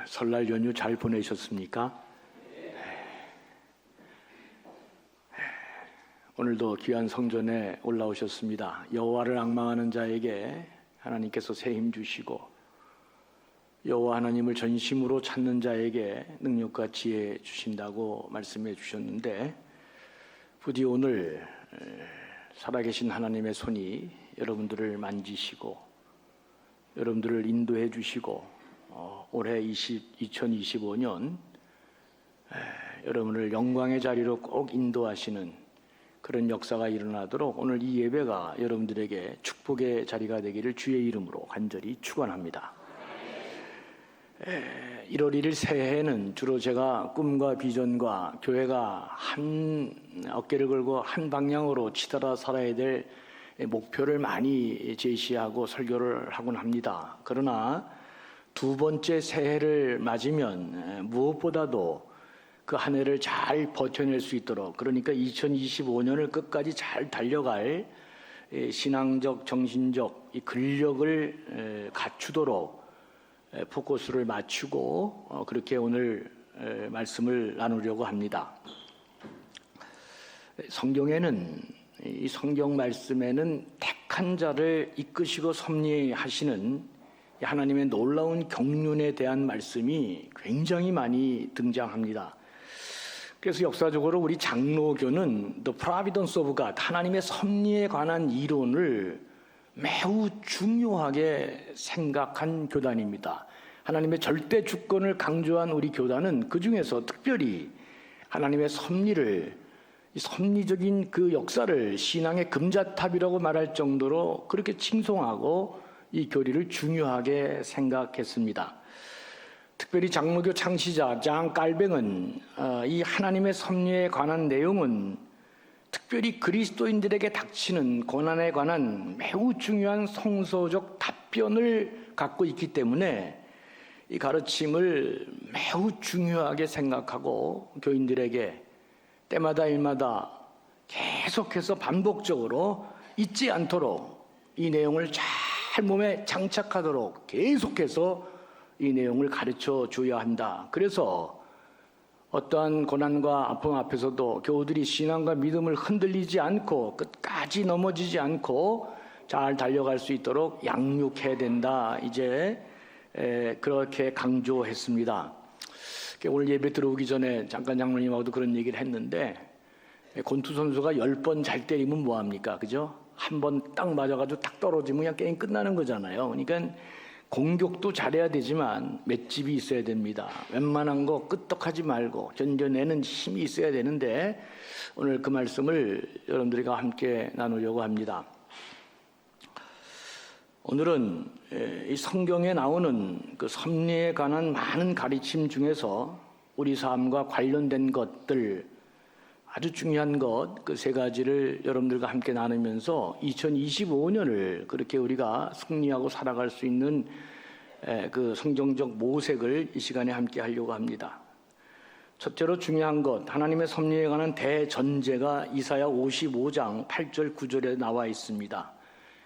설날 연휴 잘 보내셨습니까? 오늘도 귀한 성전에 올라오셨습니다. 여호와를 앙망하는 자에게 하나님께서 새 힘 주시고 여호와 하나님을 전심으로 찾는 자에게 능력과 지혜 주신다고 말씀해 주셨는데, 부디 오늘 살아계신 하나님의 손이 여러분들을 만지시고 여러분들을 인도해 주시고 올해 2025년 여러분을 영광의 자리로 꼭 인도하시는 그런 역사가 일어나도록 오늘 이 예배가 여러분들에게 축복의 자리가 되기를 주의 이름으로 간절히 축원합니다. 1월 1일 새해에는 주로 제가 꿈과 비전과 교회가 한 어깨를 걸고 한 방향으로 치달아 살아야 될 목표를 많이 제시하고 설교를 하곤 합니다. 그러나 두 번째 새해를 맞으면 무엇보다도 그 한 해를 잘 버텨낼 수 있도록, 그러니까 2025년을 끝까지 잘 달려갈 신앙적, 정신적 이 근력을 갖추도록 포커스를 맞추고 그렇게 오늘 말씀을 나누려고 합니다. 성경에는, 이 성경 말씀에는 택한 자를 이끄시고 섭리하시는 하나님의 놀라운 경륜에 대한 말씀이 굉장히 많이 등장합니다. 그래서 역사적으로 우리 장로교는 The Providence of God, 하나님의 섭리에 관한 이론을 매우 중요하게 생각한 교단입니다. 하나님의 절대 주권을 강조한 우리 교단은 그 중에서 특별히 하나님의 섭리를, 섭리적인 그 역사를 신앙의 금자탑이라고 말할 정도로 그렇게 칭송하고 이 교리를 중요하게 생각했습니다. 특별히 장로교 창시자 장 깔뱅은 이 하나님의 섭리에 관한 내용은 특별히 그리스도인들에게 닥치는 고난에 관한 매우 중요한 성서적 답변을 갖고 있기 때문에 이 가르침을 매우 중요하게 생각하고 교인들에게 때마다 일마다 계속해서 반복적으로 잊지 않도록 이 내용을 잘 몸에 장착하도록 계속해서 이 내용을 가르쳐 줘야 한다. 그래서 어떠한 고난과 아픔 앞에서도 교우들이 신앙과 믿음을 흔들리지 않고 끝까지 넘어지지 않고 잘 달려갈 수 있도록 양육해야 된다. 이제 그렇게 강조했습니다. 오늘 예배 들어오기 전에 잠깐 장로님하고도 그런 얘기를 했는데, 권투 선수가 10번 잘 때리면 뭐합니까? 그죠? 한 번 딱 맞아가지고 딱 떨어지면 그냥 게임 끝나는 거잖아요. 그러니까 공격도 잘해야 되지만 맷집이 있어야 됩니다. 웬만한 거 끄떡하지 말고 견뎌내는 힘이 있어야 되는데, 오늘 그 말씀을 여러분들과 함께 나누려고 합니다. 오늘은 이 성경에 나오는 그 섭리에 관한 많은 가르침 중에서 우리 삶과 관련된 것들, 아주 중요한 것, 그 세 가지를 여러분들과 함께 나누면서 2025년을 그렇게 우리가 승리하고 살아갈 수 있는 그 성경적 모색을 이 시간에 함께 하려고 합니다. 첫째로 중요한 것, 하나님의 섭리에 관한 대전제가 이사야 55장 8절 9절에 나와 있습니다.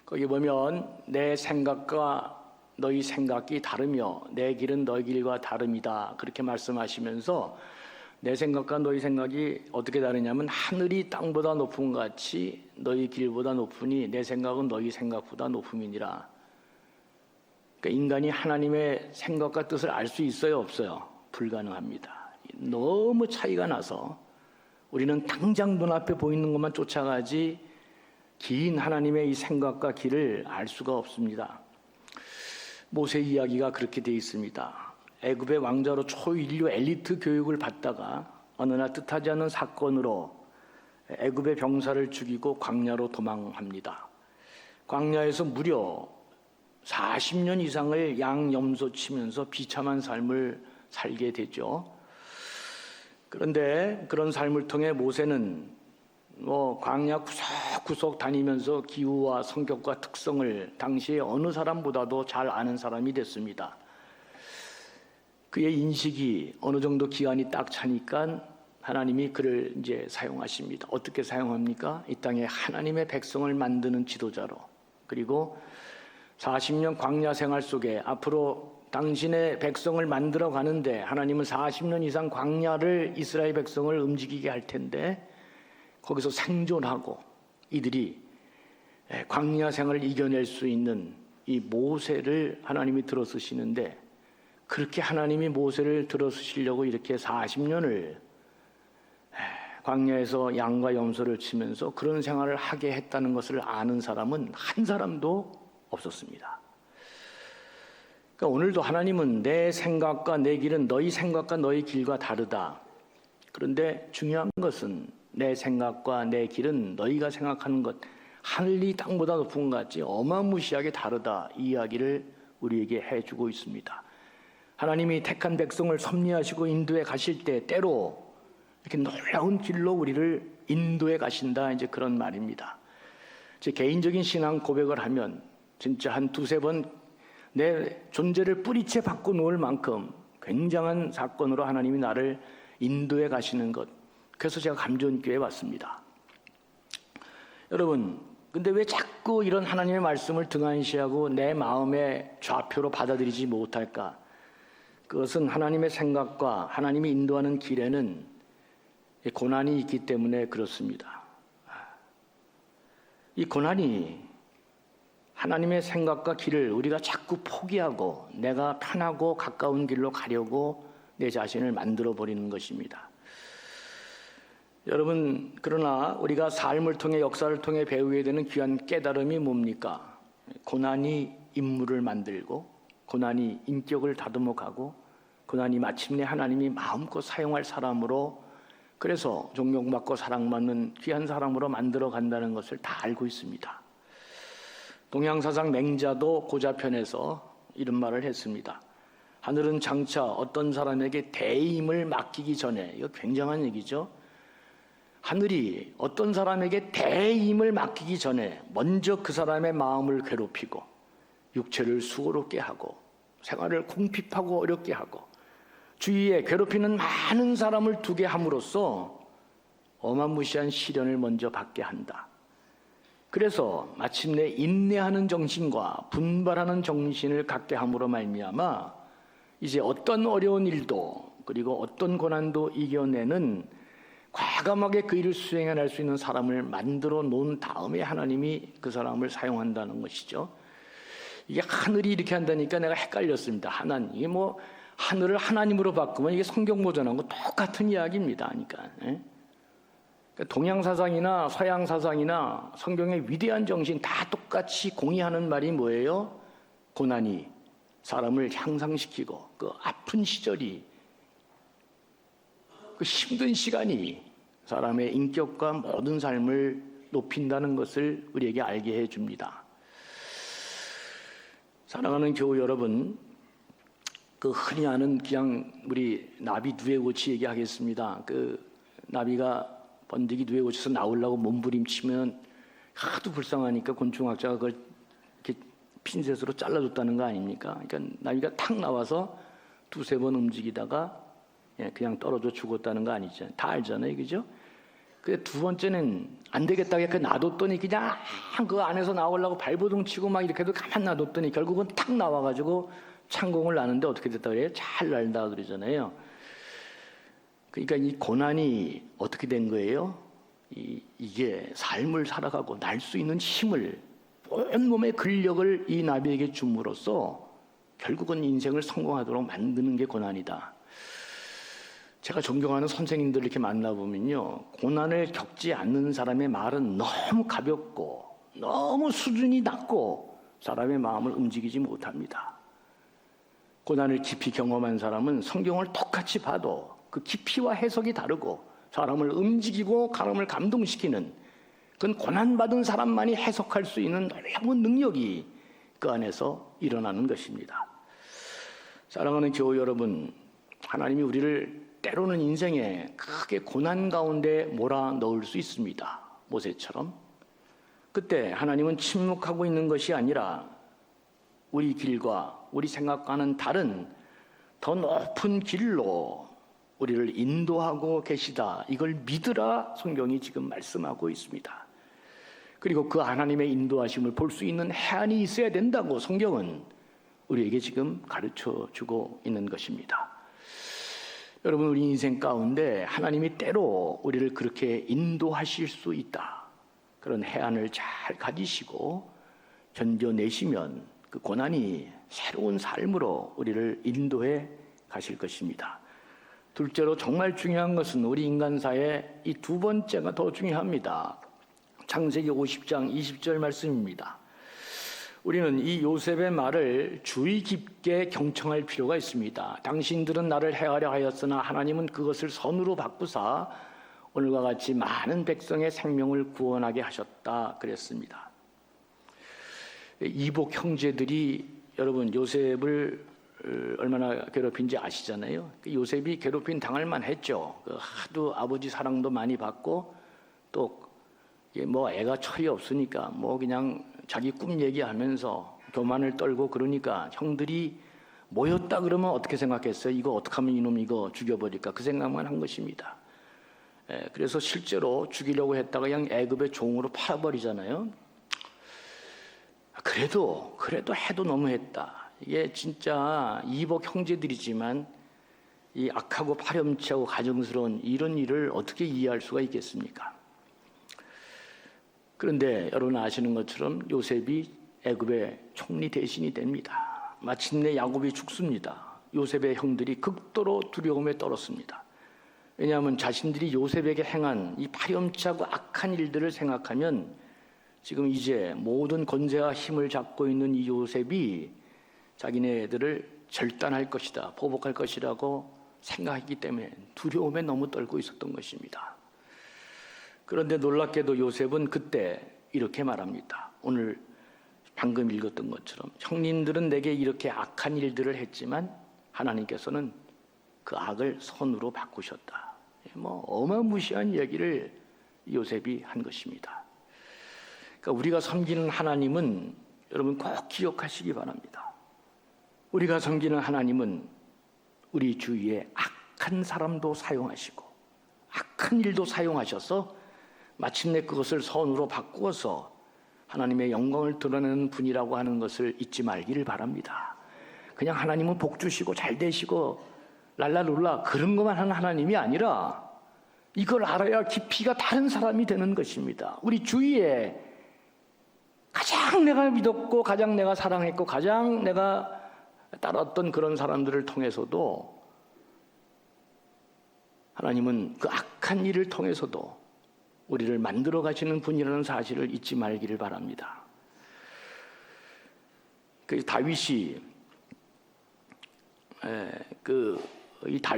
거기 보면 내 생각과 너희 생각이 다르며 내 길은 너희 길과 다름이다, 그렇게 말씀하시면서 내 생각과 너희 생각이 어떻게 다르냐면 하늘이 땅보다 높은 것 같이 너희 길보다 높으니 내 생각은 너희 생각보다 높음이니라. 그러니까 인간이 하나님의 생각과 뜻을 알 수 있어요, 없어요? 불가능합니다. 너무 차이가 나서 우리는 당장 눈앞에 보이는 것만 쫓아가지 긴 하나님의 이 생각과 길을 알 수가 없습니다. 모세 이야기가 그렇게 되어 있습니다. 애굽의 왕자로 초인류 엘리트 교육을 받다가 어느 날 뜻하지 않은 사건으로 애굽의 병사를 죽이고 광야로 도망합니다. 광야에서 무려 40년 이상을 양염소 치면서 비참한 삶을 살게 되죠. 그런데 그런 삶을 통해 모세는 광야 구석구석 다니면서 기후와 성격과 특성을 당시에 어느 사람보다도 잘 아는 사람이 됐습니다. 그의 인식이 어느 정도 기간이 딱 차니까 하나님이 그를 이제 사용하십니다. 어떻게 사용합니까? 이 땅에 하나님의 백성을 만드는 지도자로, 그리고 40년 광야 생활 속에 앞으로 당신의 백성을 만들어 가는데 하나님은 40년 이상 광야를 이스라엘 백성을 움직이게 할 텐데 거기서 생존하고 이들이 광야 생활을 이겨낼 수 있는 이 모세를 하나님이 들어쓰시는데, 그렇게 하나님이 모세를 들어쓰시려고 이렇게 40년을 광야에서 양과 염소를 치면서 그런 생활을 하게 했다는 것을 아는 사람은 한 사람도 없었습니다. 그러니까 오늘도 하나님은 내 생각과 내 길은 너희 생각과 너희 길과 다르다. 그런데 중요한 것은 내 생각과 내 길은 너희가 생각하는 것, 하늘이 땅보다 높은 것 같이 어마무시하게 다르다. 이 이야기를 우리에게 해주고 있습니다. 하나님이 택한 백성을 섭리하시고 인도에 가실 때 때로 이렇게 놀라운 길로 우리를 인도에 가신다, 이제 그런 말입니다. 제 개인적인 신앙 고백을 하면 진짜 한 두세 번 내 존재를 뿌리채 바꿔놓을 만큼 굉장한 사건으로 하나님이 나를 인도에 가시는 것, 그래서 제가 감전교회에 왔습니다. 여러분, 근데 왜 자꾸 이런 하나님의 말씀을 등한시하고 내 마음의 좌표로 받아들이지 못할까? 그것은 하나님의 생각과 하나님이 인도하는 길에는 고난이 있기 때문에 그렇습니다. 이 고난이 하나님의 생각과 길을 우리가 자꾸 포기하고 내가 편하고 가까운 길로 가려고 내 자신을 만들어버리는 것입니다. 여러분, 그러나 우리가 삶을 통해 역사를 통해 배우게 되는 귀한 깨달음이 뭡니까? 고난이 인물을 만들고 고난이 인격을 다듬어가고 고난이 마침내 하나님이 마음껏 사용할 사람으로, 그래서 존경받고 사랑받는 귀한 사람으로 만들어 간다는 것을 다 알고 있습니다. 동양사상 맹자도 고자편에서 이런 말을 했습니다. 하늘은 장차 어떤 사람에게 대임을 맡기기 전에, 이거 굉장한 얘기죠. 하늘이 어떤 사람에게 대임을 맡기기 전에 먼저 그 사람의 마음을 괴롭히고 육체를 수고롭게 하고 생활을 궁핍하고 어렵게 하고 주위에 괴롭히는 많은 사람을 두게 함으로써 어마무시한 시련을 먼저 받게 한다. 그래서 마침내 인내하는 정신과 분발하는 정신을 갖게 함으로 말미암아 이제 어떤 어려운 일도 그리고 어떤 고난도 이겨내는 과감하게 그 일을 수행해낼 수 있는 사람을 만들어 놓은 다음에 하나님이 그 사람을 사용한다는 것이죠. 이게 하늘이 이렇게 한다니까 내가 헷갈렸습니다. 하나님, 뭐 하늘을 하나님으로 바꾸면 이게 성경 버전하고 똑같은 이야기입니다. 그러니까 동양 사상이나 서양 사상이나 성경의 위대한 정신 다 똑같이 공유하는 말이 뭐예요? 고난이 사람을 향상시키고 그 아픈 시절이, 그 힘든 시간이 사람의 인격과 모든 삶을 높인다는 것을 우리에게 알게 해줍니다. 사랑하는 교우 여러분, 그 흔히 아는 그냥 우리 나비 누에고치 얘기하겠습니다. 그 나비가 번데기 누에고치에서 나오려고 몸부림치면 하도 불쌍하니까 곤충학자가 그걸 이렇게 핀셋으로 잘라줬다는 거 아닙니까? 그러니까 나비가 탁 나와서 두세 번 움직이다가 그냥 떨어져 죽었다는 거 아니죠? 다 알잖아요, 그죠? 근데 두 번째는 안 되겠다 해서 놔뒀더니 그냥 그 안에서 나오려고 발버둥 치고 막 이렇게 해도 가만 놔뒀더니 결국은 탁 나와가지고 창공을 나는데 어떻게 됐다 그래요? 잘 날다 그러잖아요. 그러니까 이 고난이 어떻게 된 거예요? 이게 삶을 살아가고 날 수 있는 힘을, 온몸의 근력을 이 나비에게 줌으로써 결국은 인생을 성공하도록 만드는 게 고난이다. 제가 존경하는 선생님들 이렇게 만나보면요, 고난을 겪지 않는 사람의 말은 너무 가볍고 너무 수준이 낮고 사람의 마음을 움직이지 못합니다. 고난을 깊이 경험한 사람은 성경을 똑같이 봐도 그 깊이와 해석이 다르고 사람을 움직이고 사람을 감동시키는, 그건 고난받은 사람만이 해석할 수 있는 놀라운 능력이 그 안에서 일어나는 것입니다. 사랑하는 교우 여러분, 하나님이 우리를 때로는 인생에 크게 고난 가운데 몰아넣을 수 있습니다. 모세처럼. 그때 하나님은 침묵하고 있는 것이 아니라 우리 길과 우리 생각과는 다른 더 높은 길로 우리를 인도하고 계시다. 이걸 믿으라 성경이 지금 말씀하고 있습니다. 그리고 그 하나님의 인도하심을 볼 수 있는 해안이 있어야 된다고 성경은 우리에게 지금 가르쳐 주고 있는 것입니다. 여러분, 우리 인생 가운데 하나님이 때로 우리를 그렇게 인도하실 수 있다. 그런 해안을 잘 가지시고 견뎌내시면 그 고난이 새로운 삶으로 우리를 인도해 가실 것입니다. 둘째로 정말 중요한 것은 우리 인간사의 이 두 번째가 더 중요합니다. 창세기 50장 20절 말씀입니다. 우리는 이 요셉의 말을 주의 깊게 경청할 필요가 있습니다. 당신들은 나를 해하려 하였으나 하나님은 그것을 선으로 바꾸사 오늘과 같이 많은 백성의 생명을 구원하게 하셨다 그랬습니다. 이복 형제들이 여러분 요셉을 얼마나 괴롭힌지 아시잖아요. 요셉이 괴롭힘 당할 만했죠. 하도 아버지 사랑도 많이 받고 또 뭐 애가 철이 없으니까 뭐 그냥 자기 꿈 얘기하면서 교만을 떨고 그러니까 형들이 모였다 그러면 어떻게 생각했어요? 이거 어떻게 하면 이놈 이거 죽여버릴까? 그 생각만 한 것입니다. 그래서 실제로 죽이려고 했다가 그냥 애굽의 종으로 팔아버리잖아요. 그래도 해도 너무했다. 이게 진짜 이복 형제들이지만 이 악하고 파렴치하고 가증스러운 이런 일을 어떻게 이해할 수가 있겠습니까? 그런데 여러분 아시는 것처럼 요셉이 애굽의 총리 대신이 됩니다. 마침내 야곱이 죽습니다. 요셉의 형들이 극도로 두려움에 떨었습니다. 왜냐하면 자신들이 요셉에게 행한 이 파렴치하고 악한 일들을 생각하면 지금 이제 모든 권세와 힘을 잡고 있는 이 요셉이 자기네들을 절단할 것이다, 보복할 것이라고 생각했기 때문에 두려움에 너무 떨고 있었던 것입니다. 그런데 놀랍게도 요셉은 그때 이렇게 말합니다. 오늘 방금 읽었던 것처럼 형님들은 내게 이렇게 악한 일들을 했지만 하나님께서는 그 악을 선으로 바꾸셨다. 뭐 어마무시한 얘기를 요셉이 한 것입니다. 그러니까 우리가 섬기는 하나님은 여러분 꼭 기억하시기 바랍니다. 우리가 섬기는 하나님은 우리 주위에 악한 사람도 사용하시고 악한 일도 사용하셔서 마침내 그것을 선으로 바꾸어서 하나님의 영광을 드러내는 분이라고 하는 것을 잊지 말기를 바랍니다. 그냥 하나님은 복 주시고 잘 되시고 랄랄룰라 그런 것만 하는 하나님이 아니라 이걸 알아야 깊이가 다른 사람이 되는 것입니다. 우리 주위에 가장 내가 믿었고 가장 내가 사랑했고 가장 내가 따랐던 그런 사람들을 통해서도 하나님은 그 악한 일을 통해서도 우리를 만들어 가시는 분이라는 사실을 잊지 말기를 바랍니다. 그 다윗이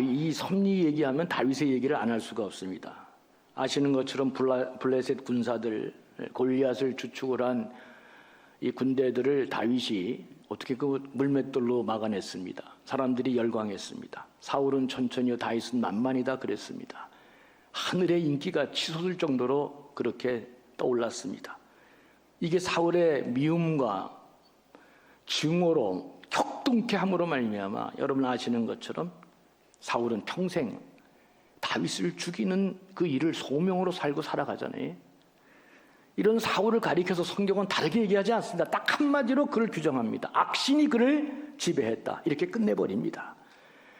이 섭리 얘기하면 다윗의 얘기를 안 할 수가 없습니다. 아시는 것처럼 블레셋 군사들 골리앗을 주축을 한 이 군대들을 다윗이 어떻게 그 물맷돌로 막아냈습니다. 사람들이 열광했습니다. 사울은 천천히요 다윗은 만만이다 그랬습니다. 하늘의 인기가 치솟을 정도로 그렇게 떠올랐습니다. 이게 사울의 미움과 증오로 격동케 함으로 말미암아 여러분 아시는 것처럼 사울은 평생 다윗을 죽이는 그 일을 소명으로 살고 살아가잖아요. 이런 사울을 가리켜서 성경은 다르게 얘기하지 않습니다. 딱 한마디로 그를 규정합니다. 악신이 그를 지배했다. 이렇게 끝내버립니다.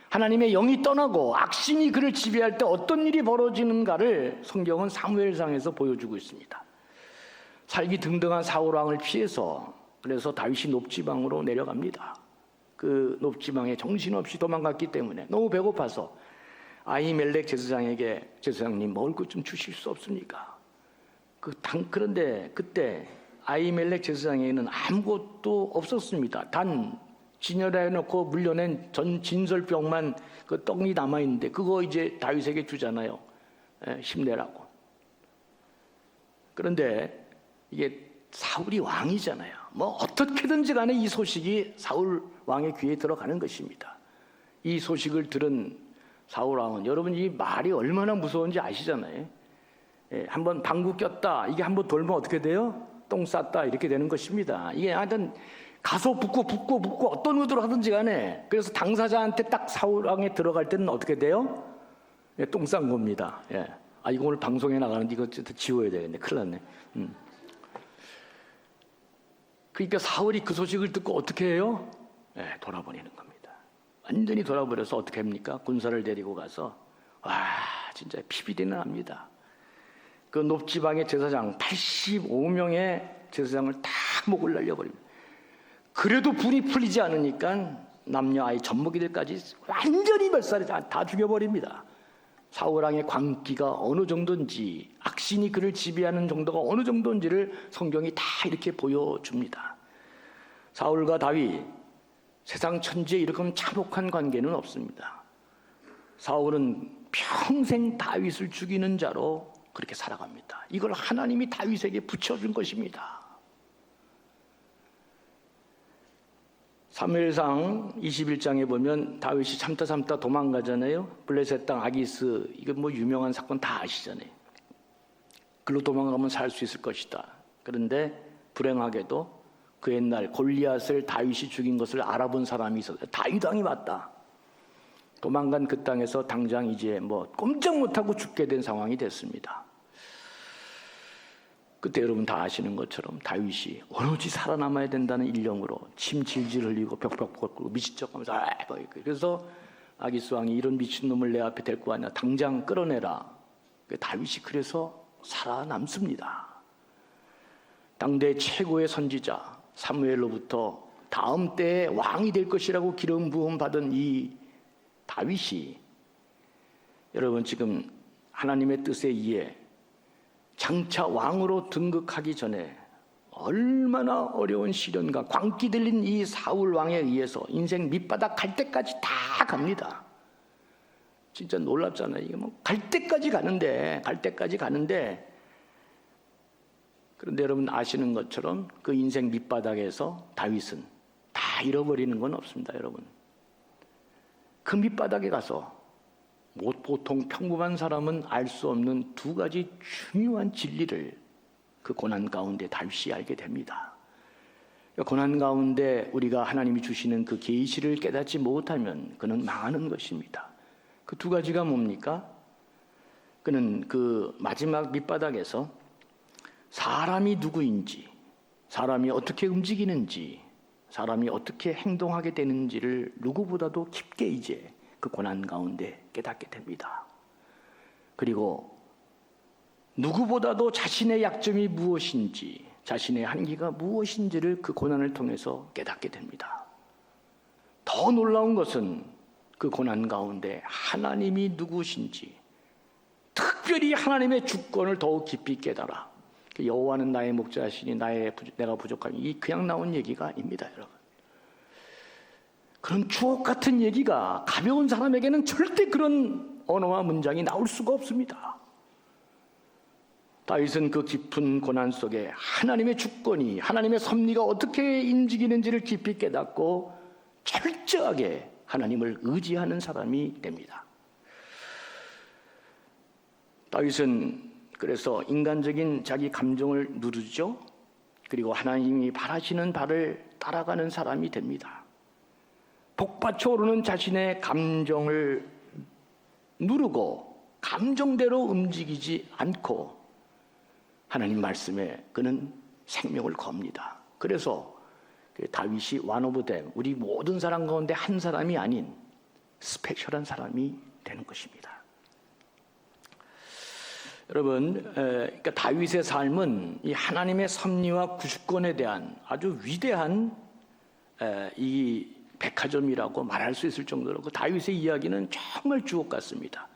하나님의 영이 떠나고 악신이 그를 지배할 때 어떤 일이 벌어지는가를 성경은 사무엘상에서 보여주고 있습니다. 살기 등등한 사울왕을 피해서 그래서 다윗이 높지방으로 내려갑니다. 그 높지방에 정신없이 도망갔기 때문에 너무 배고파서 아히멜렉 제사장에게 제사장님 먹을 것 좀 주실 수 없습니까? 그런데 그때 아히멜렉 제사장에게는 아무것도 없었습니다. 단 진열해 놓고 물려낸 전 진설병만 그 떡이 남아 있는데 그거 이제 다윗에게 주잖아요. 힘내라고. 그런데 이게 사울이 왕이잖아요. 뭐 어떻게든지 간에 이 소식이 사울 왕의 귀에 들어가는 것입니다. 이 소식을 들은 사울 왕은 여러분 이 말이 얼마나 무서운지 아시잖아요. 한번 방구 꼈다. 이게 한번 돌면 어떻게 돼요? 똥 쌌다. 이렇게 되는 것입니다. 이게 하여튼 가서 붙고 어떤 의도로 하든지 간에 그래서 당사자한테 딱 사울 왕에 들어갈 때는 어떻게 돼요? 똥 싼 겁니다. 이거 오늘 방송에 나가는데 이거 지워야 되겠네. 큰일 났네. 그러니까 사울이 그 소식을 듣고 어떻게 해요? 돌아버리는 겁니다. 완전히 돌아버려서 어떻게 합니까? 군사를 데리고 가서 진짜 피비린내 납니다. 그 높지방의 제사장 85명의 제사장을 다 목을 날려버립니다. 그래도 불이 풀리지 않으니까 남녀 아이 젖먹이들까지 완전히 멸살해 다 죽여버립니다. 사울왕의 광기가 어느 정도인지, 악신이 그를 지배하는 정도가 어느 정도인지를 성경이 다 이렇게 보여줍니다. 사울과 다윗, 세상 천지에 이렇게 참혹한 관계는 없습니다. 사울은 평생 다윗을 죽이는 자로 그렇게 살아갑니다. 이걸 하나님이 다윗에게 붙여준 것입니다. 사무엘상 21장에 보면 다윗이 참다 도망가잖아요. 블레셋 땅 아기스, 이거 유명한 사건 다 아시잖아요. 글로 도망가면 살 수 있을 것이다. 그런데 불행하게도 그 옛날 골리앗을 다윗이 죽인 것을 알아본 사람이 있었어요. 다윗 왕이 맞다. 도망간 그 땅에서 당장 이제 꼼짝 못하고 죽게 된 상황이 됐습니다. 그때 여러분 다 아시는 것처럼 다윗이 오로지 살아남아야 된다는 일념으로 침 질질 흘리고 벽벽 걷고 미친 척하면서 그래서 아기스 왕이 이런 미친놈을 내 앞에 데리고 왔냐, 당장 끌어내라. 다윗이 그래서 살아남습니다. 당대 최고의 선지자 사무엘로부터 다음 때에 왕이 될 것이라고 기름 부음 받은 이 다윗이 여러분 지금 하나님의 뜻에 의해 장차 왕으로 등극하기 전에 얼마나 어려운 시련과 광기 들린 이 사울 왕에 의해서 인생 밑바닥 갈 때까지 다 갑니다. 진짜 놀랍잖아요. 이게 갈 때까지 가는데 그런데 여러분 아시는 것처럼 그 인생 밑바닥에서 다윗은 다 잃어버리는 건 없습니다. 여러분 그 밑바닥에 가서 보통 평범한 사람은 알 수 없는 두 가지 중요한 진리를 그 고난 가운데 다윗이 알게 됩니다. 고난 가운데 우리가 하나님이 주시는 그 계시를 깨닫지 못하면 그는 망하는 것입니다. 그 두 가지가 뭡니까? 그는 그 마지막 밑바닥에서 사람이 누구인지, 사람이 어떻게 움직이는지, 사람이 어떻게 행동하게 되는지를 누구보다도 깊게 이제 그 고난 가운데 깨닫게 됩니다. 그리고 누구보다도 자신의 약점이 무엇인지, 자신의 한계가 무엇인지를 그 고난을 통해서 깨닫게 됩니다. 더 놀라운 것은 그 고난 가운데 하나님이 누구신지, 특별히 하나님의 주권을 더욱 깊이 깨달아. 여호와는 나의 목자시니 내가 부족하니, 이 그냥 나온 얘기가 아닙니다, 여러분. 그런 주옥 같은 얘기가 가벼운 사람에게는 절대 그런 언어와 문장이 나올 수가 없습니다. 다윗은 그 깊은 고난 속에 하나님의 주권이, 하나님의 섭리가 어떻게 움직이는지를 깊이 깨닫고 철저하게 하나님을 의지하는 사람이 됩니다. 다윗은 그래서 인간적인 자기 감정을 누르죠. 그리고 하나님이 바라시는 바를 따라가는 사람이 됩니다. 복받쳐 오르는 자신의 감정을 누르고 감정대로 움직이지 않고 하나님 말씀에 그는 생명을 겁니다. 그래서 다윗이 one of them, 우리 모든 사람 가운데 한 사람이 아닌 스페셜한 사람이 되는 것입니다. 여러분, 그러니까 다윗의 삶은 이 하나님의 섭리와 구주권에 대한 아주 위대한 이 백화점이라고 말할 수 있을 정도로 그 다윗의 이야기는 정말 주옥 같습니다.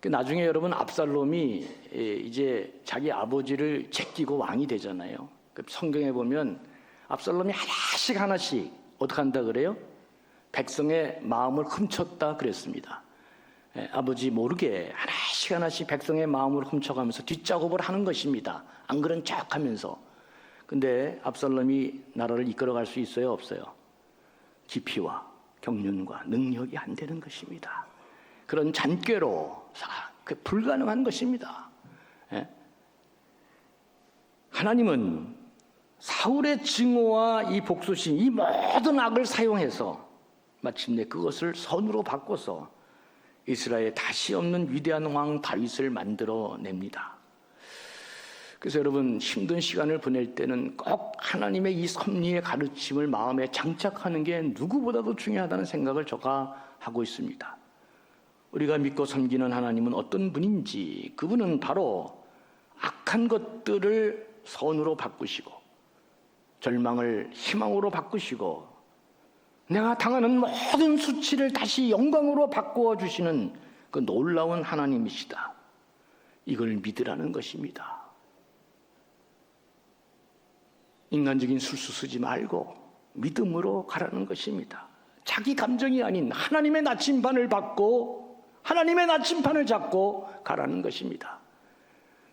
나중에 여러분 압살롬이 이제 자기 아버지를 제끼고 왕이 되잖아요. 성경에 보면 압살롬이 하나씩 어떻게 한다 그래요? 백성의 마음을 훔쳤다 그랬습니다. 아버지 모르게 하나씩 백성의 마음을 훔쳐가면서 뒷작업을 하는 것입니다. 안 그런 척하면서. 근데 압살롬이 나라를 이끌어갈 수 있어요, 없어요? 깊이와 경륜과 능력이 안 되는 것입니다. 그런 잔꾀로 불가능한 것입니다. 하나님은 사울의 증오와 이 복수심, 이 모든 악을 사용해서 마침내 그것을 선으로 바꿔서 이스라엘에 다시 없는 위대한 왕 다윗을 만들어냅니다. 그래서 여러분 힘든 시간을 보낼 때는 꼭 하나님의 이 섭리의 가르침을 마음에 장착하는 게 누구보다도 중요하다는 생각을 제가 하고 있습니다. 우리가 믿고 섬기는 하나님은 어떤 분인지, 그분은 바로 악한 것들을 선으로 바꾸시고 절망을 희망으로 바꾸시고 내가 당하는 모든 수치를 다시 영광으로 바꾸어 주시는 그 놀라운 하나님이시다. 이걸 믿으라는 것입니다. 인간적인 술수 쓰지 말고 믿음으로 가라는 것입니다. 자기 감정이 아닌 하나님의 나침반을 받고 하나님의 나침반을 잡고 가라는 것입니다.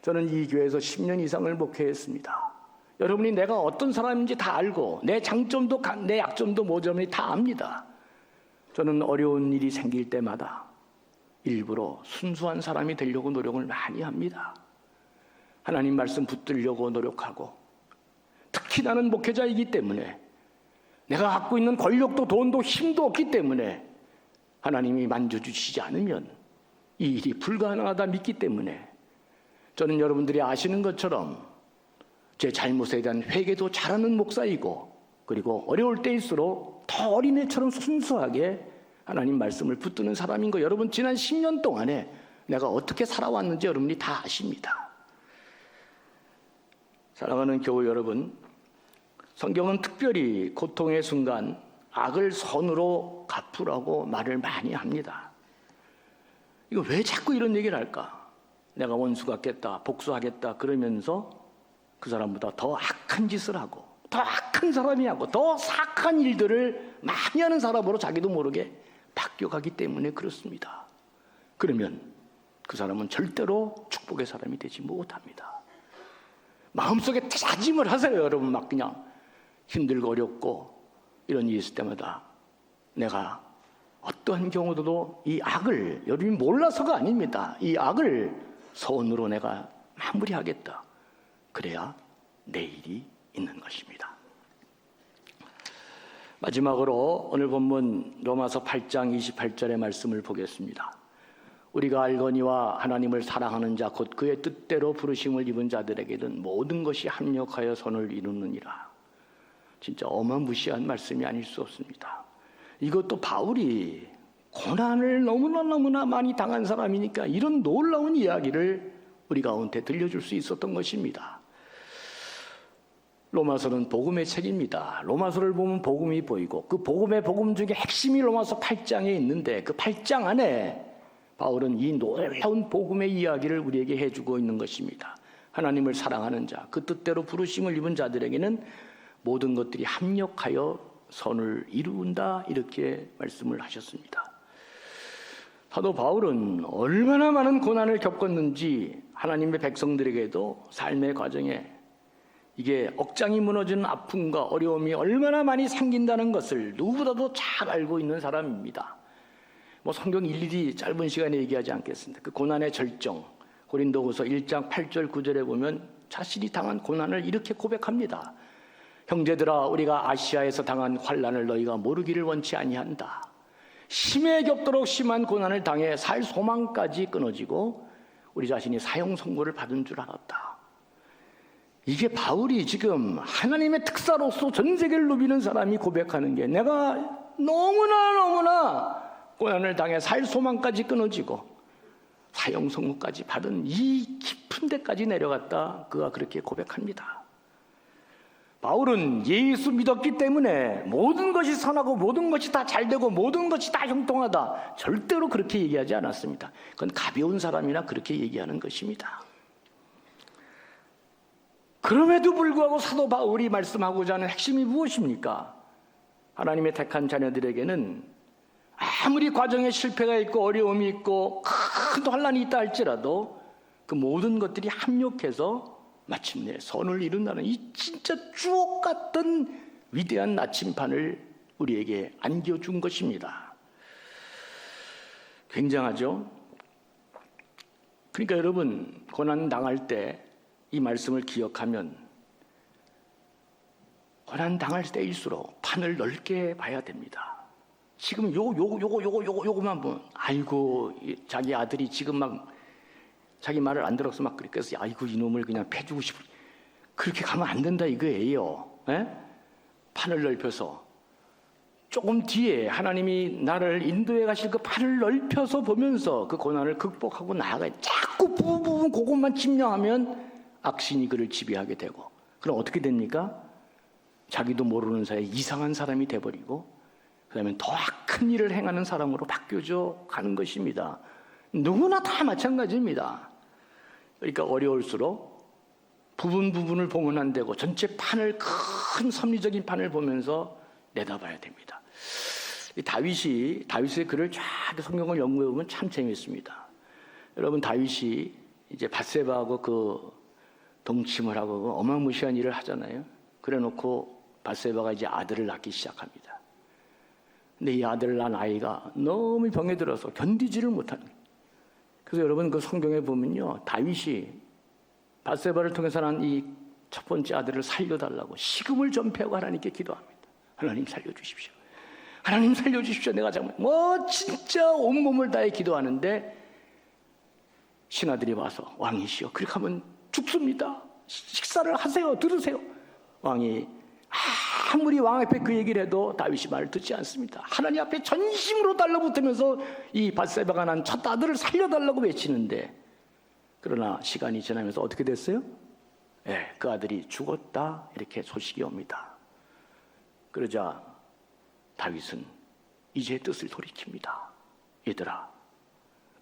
저는 이 교회에서 10년 이상을 목회했습니다. 여러분이 내가 어떤 사람인지 다 알고 내 장점도 내 약점도 모점이 다 압니다. 저는 어려운 일이 생길 때마다 일부러 순수한 사람이 되려고 노력을 많이 합니다. 하나님 말씀 붙들려고 노력하고, 특히 나는 목회자이기 때문에 내가 갖고 있는 권력도 돈도 힘도 없기 때문에 하나님이 만져주시지 않으면 이 일이 불가능하다 믿기 때문에 저는 여러분들이 아시는 것처럼 제 잘못에 대한 회개도 잘하는 목사이고, 그리고 어려울 때일수록 더 어린애처럼 순수하게 하나님 말씀을 붙드는 사람인 거, 여러분 지난 10년 동안에 내가 어떻게 살아왔는지 여러분이 다 아십니다. 사랑하는 교우 여러분, 성경은 특별히 고통의 순간 악을 선으로 갚으라고 말을 많이 합니다. 이거 왜 자꾸 이런 얘기를 할까? 내가 원수 같겠다, 복수하겠다 그러면서 그 사람보다 더 악한 짓을 하고 더 악한 사람이 하고 더 사악한 일들을 많이 하는 사람으로 자기도 모르게 바뀌어가기 때문에 그렇습니다. 그러면 그 사람은 절대로 축복의 사람이 되지 못합니다. 마음속에 다짐을 하세요. 여러분 막 그냥 힘들고 어렵고 이런 일이 있을 때마다 내가 어떠한 경우도 이 악을, 여러분이 몰라서가 아닙니다. 이 악을 선으로 내가 마무리하겠다. 그래야 내일이 있는 것입니다. 마지막으로 오늘 본문 로마서 8장 28절의 말씀을 보겠습니다. 우리가 알거니와 하나님을 사랑하는 자 곧 그의 뜻대로 부르심을 입은 자들에게는 모든 것이 합력하여 선을 이루느니라. 진짜 어마무시한 말씀이 아닐 수 없습니다. 이것도 바울이 고난을 너무나 많이 당한 사람이니까 이런 놀라운 이야기를 우리 가운데 들려줄 수 있었던 것입니다. 로마서는 복음의 책입니다. 로마서를 보면 복음이 보이고 그 복음 중에 핵심이 로마서 8장에 있는데 그 8장 안에 바울은 이 놀라운 복음의 이야기를 우리에게 해주고 있는 것입니다. 하나님을 사랑하는 자, 그 뜻대로 부르심을 입은 자들에게는 모든 것들이 합력하여 선을 이룬다, 이렇게 말씀을 하셨습니다. 사도 바울은 얼마나 많은 고난을 겪었는지 하나님의 백성들에게도 삶의 과정에 이게 억장이 무너지는 아픔과 어려움이 얼마나 많이 생긴다는 것을 누구보다도 잘 알고 있는 사람입니다. 성경 일일이 짧은 시간에 얘기하지 않겠습니다. 그 고난의 절정, 고린도후서 1장 8절 9절에 보면 자신이 당한 고난을 이렇게 고백합니다. 형제들아, 우리가 아시아에서 당한 환난을 너희가 모르기를 원치 아니한다. 심해 겹도록 심한 고난을 당해 살 소망까지 끊어지고 우리 자신이 사형 선고를 받은 줄 알았다. 이게 바울이 지금 하나님의 특사로서 전 세계를 누비는 사람이 고백하는 게, 내가 너무나 고난을 당해 살 소망까지 끊어지고 사형 선고까지 받은 이 깊은 데까지 내려갔다, 그가 그렇게 고백합니다. 바울은 예수 믿었기 때문에 모든 것이 선하고 모든 것이 다 잘되고 모든 것이 다 형통하다, 절대로 그렇게 얘기하지 않았습니다. 그건 가벼운 사람이나 그렇게 얘기하는 것입니다. 그럼에도 불구하고 사도 바울이 말씀하고자 하는 핵심이 무엇입니까? 하나님의 택한 자녀들에게는 아무리 과정에 실패가 있고 어려움이 있고 큰 환난이 있다 할지라도 그 모든 것들이 합력해서 마침내 선을 이룬다는 이 진짜 주옥 같던 위대한 나침판을 우리에게 안겨준 것입니다. 굉장하죠? 그러니까 여러분, 고난 당할 때 이 말씀을 기억하면 고난 당할 때일수록 판을 넓게 봐야 됩니다. 지금 요거만 보면, 아이고 자기 아들이 지금 막 자기 말을 안 들어서 막 그래서 아이고 이놈을 그냥 패주고 싶어. 그렇게 가면 안 된다 이거예요. 에? 판을 넓혀서 조금 뒤에 하나님이 나를 인도해 가실 그 판을 넓혀서 보면서 그 고난을 극복하고 나아가야 자꾸 부분 그것만 집념하면 악신이 그를 지배하게 되고 그럼 어떻게 됩니까? 자기도 모르는 사이에 이상한 사람이 돼버리고 그 다음에 더 큰 일을 행하는 사람으로 바뀌어져 가는 것입니다. 누구나 다 마찬가지입니다. 그러니까 어려울수록 부분을 보면 안 되고 전체 판을 큰 섭리적인 판을 보면서 내다봐야 됩니다. 다윗의 글을 쫙 성경을 연구해 보면 참 재미있습니다. 여러분 다윗이 이제 밧세바하고 그 동침을 하고 그 어마무시한 일을 하잖아요. 그래놓고 밧세바가 이제 아들을 낳기 시작합니다. 근데 이 아들을 낳은 아이가 너무 병에 들어서 견디지를 못하는 거예요. 그래서 여러분 그 성경에 보면요, 다윗이 밧세바를 통해서 난 이 첫 번째 아들을 살려달라고 식음을 전폐하고 하나님께 기도합니다. 하나님 살려주십시오. 하나님 살려주십시오. 내가 정말 진짜 온몸을 다해 기도하는데 신하들이 와서 왕이시여 그렇게 하면 죽습니다. 식사를 하세요. 들으세요. 왕이 아무리 왕 앞에 그 얘기를 해도 다윗이 말을 듣지 않습니다. 하나님 앞에 전심으로 달라붙으면서 이 밧세바가 난 첫 아들을 살려달라고 외치는데 그러나 시간이 지나면서 어떻게 됐어요? 그 아들이 죽었다 이렇게 소식이 옵니다. 그러자 다윗은 이제 뜻을 돌이킵니다. 얘들아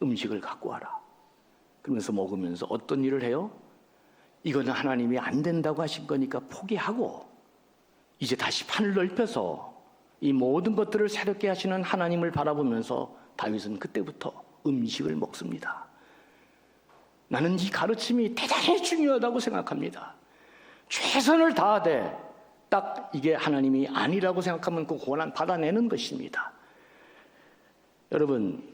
음식을 갖고 와라. 그러면서 먹으면서 어떤 일을 해요? 이거는 하나님이 안 된다고 하신 거니까 포기하고 이제 다시 판을 넓혀서 이 모든 것들을 새롭게 하시는 하나님을 바라보면서 다윗은 그때부터 음식을 먹습니다. 나는 이 가르침이 대단히 중요하다고 생각합니다. 최선을 다하되 딱 이게 하나님이 아니라고 생각하면 그 고난 받아내는 것입니다. 여러분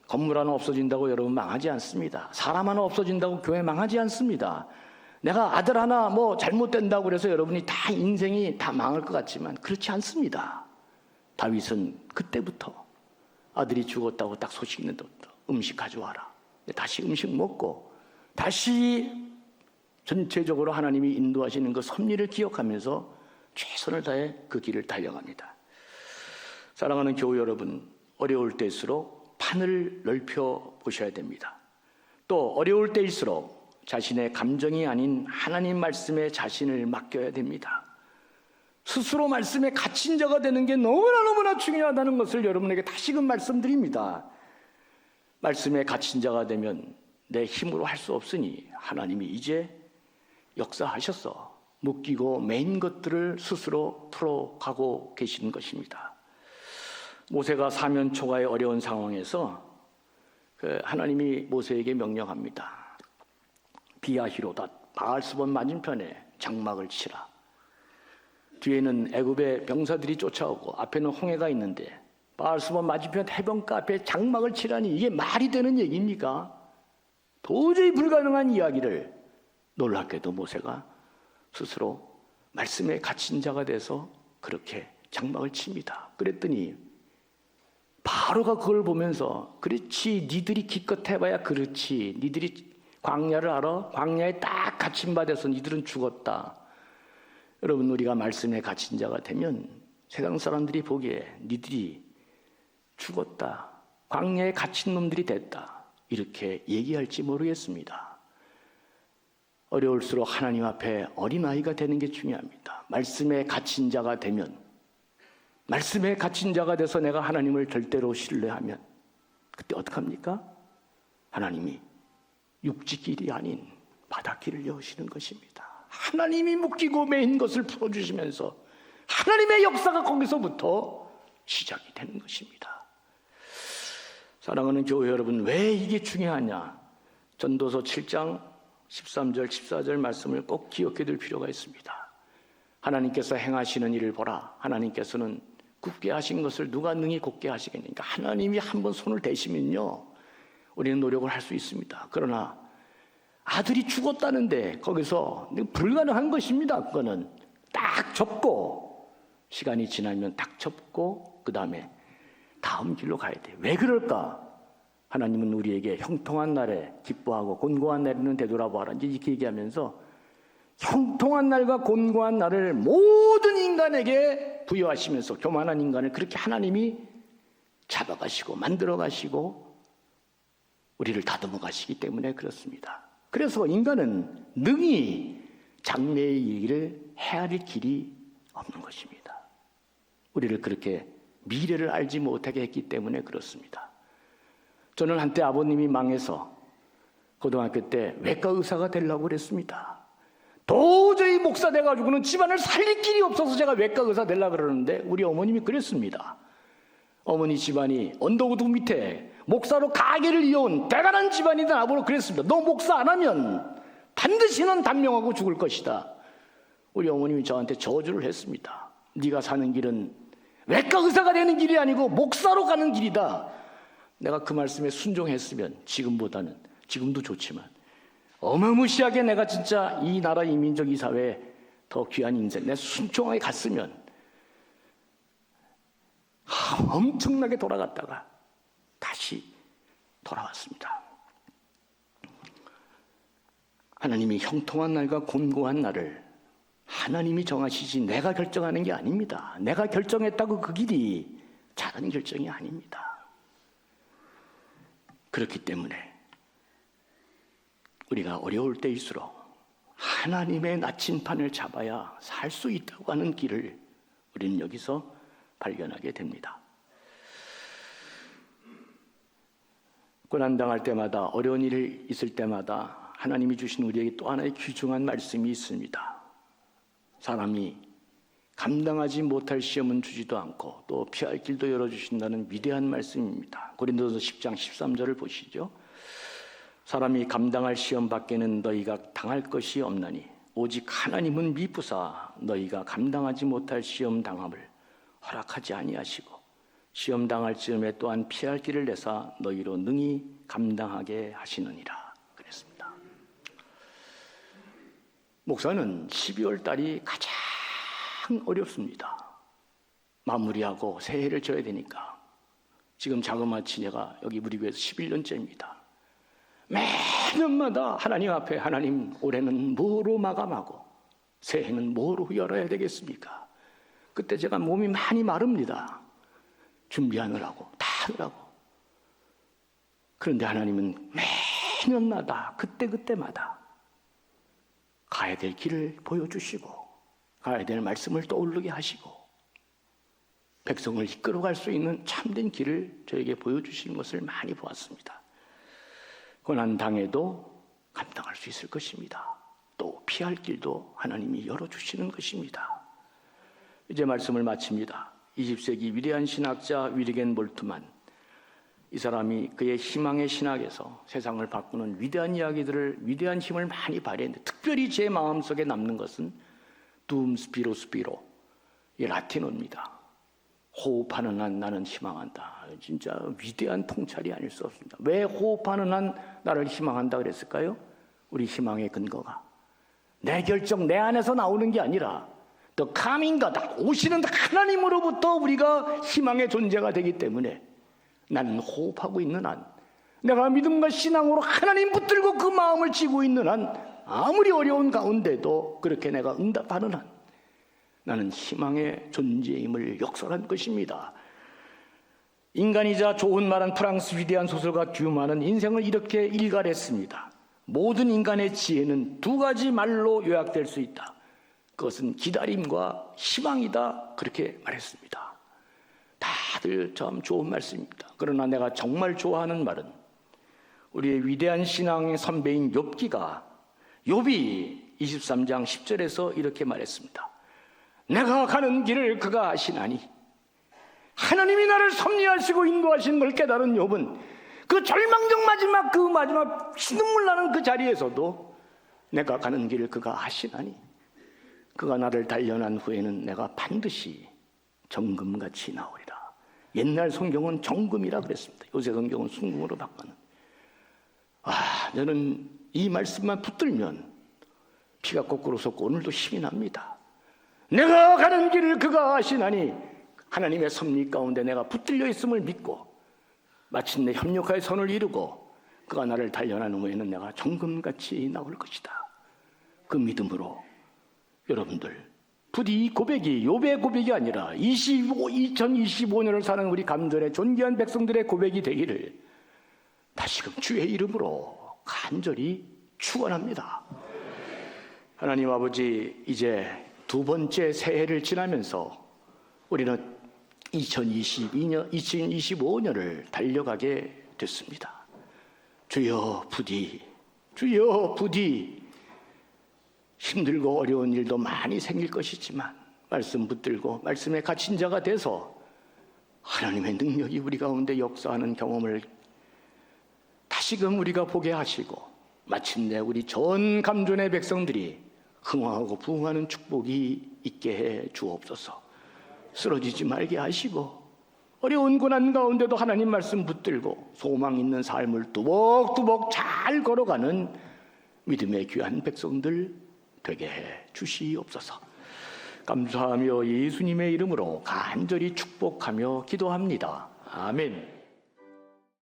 건물 하나 없어진다고 여러분 망하지 않습니다. 사람 하나 없어진다고 교회 망하지 않습니다. 내가 아들 하나 잘못된다고 그래서 여러분이 다 인생이 다 망할 것 같지만 그렇지 않습니다. 다윗은 그때부터 아들이 죽었다고 딱 소식 있는 때부터 음식 가져와라. 다시 음식 먹고 다시 전체적으로 하나님이 인도하시는 그 섭리를 기억하면서 최선을 다해 그 길을 달려갑니다. 사랑하는 교우 여러분, 어려울 때일수록 판을 넓혀 보셔야 됩니다. 또 어려울 때일수록 자신의 감정이 아닌 하나님 말씀에 자신을 맡겨야 됩니다. 스스로 말씀에 갇힌 자가 되는 게 너무나 중요하다는 것을 여러분에게 다시금 말씀드립니다. 말씀에 갇힌 자가 되면 내 힘으로 할 수 없으니 하나님이 이제 역사하셔서 묶이고 매인 것들을 스스로 풀어가고 계시는 것입니다. 모세가 사면 초가의 어려운 상황에서 하나님이 모세에게 명령합니다. 비아히로다 바알스본 맞은편에 장막을 치라. 뒤에는 애굽의 병사들이 쫓아오고 앞에는 홍해가 있는데 바알스본 맞은편 해변가 앞에 장막을 치라니 이게 말이 되는 얘기입니까? 도저히 불가능한 이야기를 놀랍게도 모세가 스스로 말씀에 갇힌 자가 돼서 그렇게 장막을 칩니다. 그랬더니 바로가 그걸 보면서 그렇지 니들이 기껏 해봐야 그렇지 니들이 광야를 알아? 광야에 딱 갇힌 바 돼서 니들은 죽었다. 여러분 우리가 말씀에 갇힌 자가 되면 세상 사람들이 보기에 니들이 죽었다. 광야에 갇힌 놈들이 됐다. 이렇게 얘기할지 모르겠습니다. 어려울수록 하나님 앞에 어린아이가 되는 게 중요합니다. 말씀에 갇힌 자가 되면 말씀에 갇힌 자가 돼서 내가 하나님을 절대로 신뢰하면 그때 어떡합니까? 하나님이 육지길이 아닌 바닷길을 여시는 것입니다. 하나님이 묶이고 매인 것을 풀어주시면서 하나님의 역사가 거기서부터 시작이 되는 것입니다. 사랑하는 교회 여러분, 왜 이게 중요하냐? 전도서 7장 13절 14절 말씀을 꼭 기억해 둘 필요가 있습니다. 하나님께서 행하시는 일을 보라. 하나님께서는 굳게 하신 것을 누가 능히 곧게 하시겠습니까? 하나님이 한번 손을 대시면요 우리는 노력을 할 수 있습니다. 그러나 아들이 죽었다는데 거기서 불가능한 것입니다. 그거는 딱 접고 시간이 지나면 딱 접고 그 다음에 다음 길로 가야 돼요. 왜 그럴까? 하나님은 우리에게 형통한 날에 기뻐하고 곤고한 날에는 되돌아보아라 이렇게 얘기하면서 형통한 날과 곤고한 날을 모든 인간에게 부여하시면서 교만한 인간을 그렇게 하나님이 잡아가시고 만들어가시고 우리를 다듬어 가시기 때문에 그렇습니다. 그래서 인간은 능히 장래의 일을 헤아릴 길이 없는 것입니다. 우리를 그렇게 미래를 알지 못하게 했기 때문에 그렇습니다. 저는 한때 아버님이 망해서 고등학교 때 외과 의사가 되려고 그랬습니다. 도저히 목사 돼가지고는 집안을 살릴 길이 없어서 제가 외과 의사 되려고 그러는데 우리 어머님이 그랬습니다. 어머니 집안이 언덕우드 밑에 목사로 가게를 이어온 대단한 집안이다. 아버로 그랬습니다. 너 목사 안 하면 반드시 넌 단명하고 죽을 것이다. 우리 어머님이 저한테 저주를 했습니다. 네가 사는 길은 외과 의사가 되는 길이 아니고 목사로 가는 길이다. 내가 그 말씀에 순종했으면 지금보다는, 지금도 좋지만 어마무시하게 내가 진짜 이 나라 이민족 이 사회에 더 귀한 인생, 내가 순종하게 갔으면 엄청나게 돌아갔다가 다시 돌아왔습니다. 하나님이 형통한 날과 곤고한 날을 하나님이 정하시지 내가 결정하는 게 아닙니다. 내가 결정했다고 그 길이 작은 결정이 아닙니다. 그렇기 때문에 우리가 어려울 때일수록 하나님의 나침판을 잡아야 살 수 있다고 하는 길을 우리는 여기서 발견하게 됩니다. 고난당할 때마다, 어려운 일이 있을 때마다 하나님이 주신 우리에게 또 하나의 귀중한 말씀이 있습니다. 사람이 감당하지 못할 시험은 주지도 않고 또 피할 길도 열어주신다는 위대한 말씀입니다. 고린도서 10장 13절을 보시죠. 사람이 감당할 시험 밖에는 너희가 당할 것이 없나니 오직 하나님은 미쁘사 너희가 감당하지 못할 시험 당함을 허락하지 아니하시고 시험 당할 즈음에 또한 피할 길을 내사 너희로 능히 감당하게 하시느니라 그랬습니다. 목사는 12월 달이 가장 어렵습니다. 마무리하고 새해를 져야 되니까. 지금 자그마치 내가 여기 우리 교회에서 11년째입니다. 매년마다 하나님 앞에 하나님 올해는 뭐로 마감하고 새해는 뭐로 열어야 되겠습니까? 그때 제가 몸이 많이 마릅니다. 준비하느라고 다 하느라고. 그런데 하나님은 매년마다 그때마다 가야 될 길을 보여주시고 가야 될 말씀을 떠오르게 하시고 백성을 이끌어갈 수 있는 참된 길을 저에게 보여주시는 것을 많이 보았습니다. 고난당해도 감당할 수 있을 것입니다. 또 피할 길도 하나님이 열어주시는 것입니다. 이제 말씀을 마칩니다. 20세기 위대한 신학자 위르겐 몰트만, 이 사람이 그의 희망의 신학에서 세상을 바꾸는 위대한 이야기들을, 위대한 힘을 많이 발휘했는데 특별히 제 마음속에 남는 것은 둠 스피로 스피로, 이 라틴어입니다. 호흡하는 한 나는 희망한다. 진짜 위대한 통찰이 아닐 수 없습니다. 왜 호흡하는 한 나를 희망한다 그랬을까요? 우리 희망의 근거가 내 결정, 내 안에서 나오는 게 아니라 더 카밍가다, 오시는 하나님으로부터 우리가 희망의 존재가 되기 때문에 나는 호흡하고 있는 한, 내가 믿음과 신앙으로 하나님 붙들고 그 마음을 쥐고 있는 한, 아무리 어려운 가운데도 그렇게 내가 응답하는 한 나는 희망의 존재임을 역설한 것입니다. 인간이자 좋은 말한 프랑스 위대한 소설가 듀마는 인생을 이렇게 일갈했습니다. 모든 인간의 지혜는 두 가지 말로 요약될 수 있다. 그것은 기다림과 희망이다. 그렇게 말했습니다. 다들 참 좋은 말씀입니다. 그러나 내가 정말 좋아하는 말은 우리의 위대한 신앙의 선배인 욥기가 욥이 23장 10절에서 이렇게 말했습니다. 내가 가는 길을 그가 아시나니, 하나님이 나를 섭리하시고 인도하시는 걸 깨달은 욥은 그 절망적 마지막 신눈물 나는 그 자리에서도 내가 가는 길을 그가 아시나니, 그가 나를 단련한 후에는 내가 반드시 정금같이 나오리라. 옛날 성경은 정금이라 그랬습니다. 요새 성경은 순금으로 바꾸는. 저는 이 말씀만 붙들면 피가 거꾸로 솟고 오늘도 힘이 납니다. 내가 가는 길을 그가 아시나니, 하나님의 섭리 가운데 내가 붙들려 있음을 믿고 마침내 협력하여 선을 이루고 그가 나를 단련한 후에는 내가 정금같이 나올 것이다. 그 믿음으로 여러분들 부디 이 고백이 욥의 고백이 아니라 2025년을 사는 우리 감전의 존귀한 백성들의 고백이 되기를 다시금 주의 이름으로 간절히 축원합니다. 하나님 아버지, 이제 두 번째 새해를 지나면서 우리는 2025년을 달려가게 됐습니다. 주여 부디 힘들고 어려운 일도 많이 생길 것이지만 말씀 붙들고 말씀에 갇힌 자가 돼서 하나님의 능력이 우리 가운데 역사하는 경험을 다시금 우리가 보게 하시고 마침내 우리 전 감존의 백성들이 흥왕하고 부흥하는 축복이 있게 해 주옵소서. 쓰러지지 말게 하시고 어려운 고난 가운데도 하나님 말씀 붙들고 소망 있는 삶을 뚜벅뚜벅 잘 걸어가는 믿음의 귀한 백성들 되게 해 주시옵소서. 감사하며 예수님의 이름으로 간절히 축복하며 기도합니다. 아멘.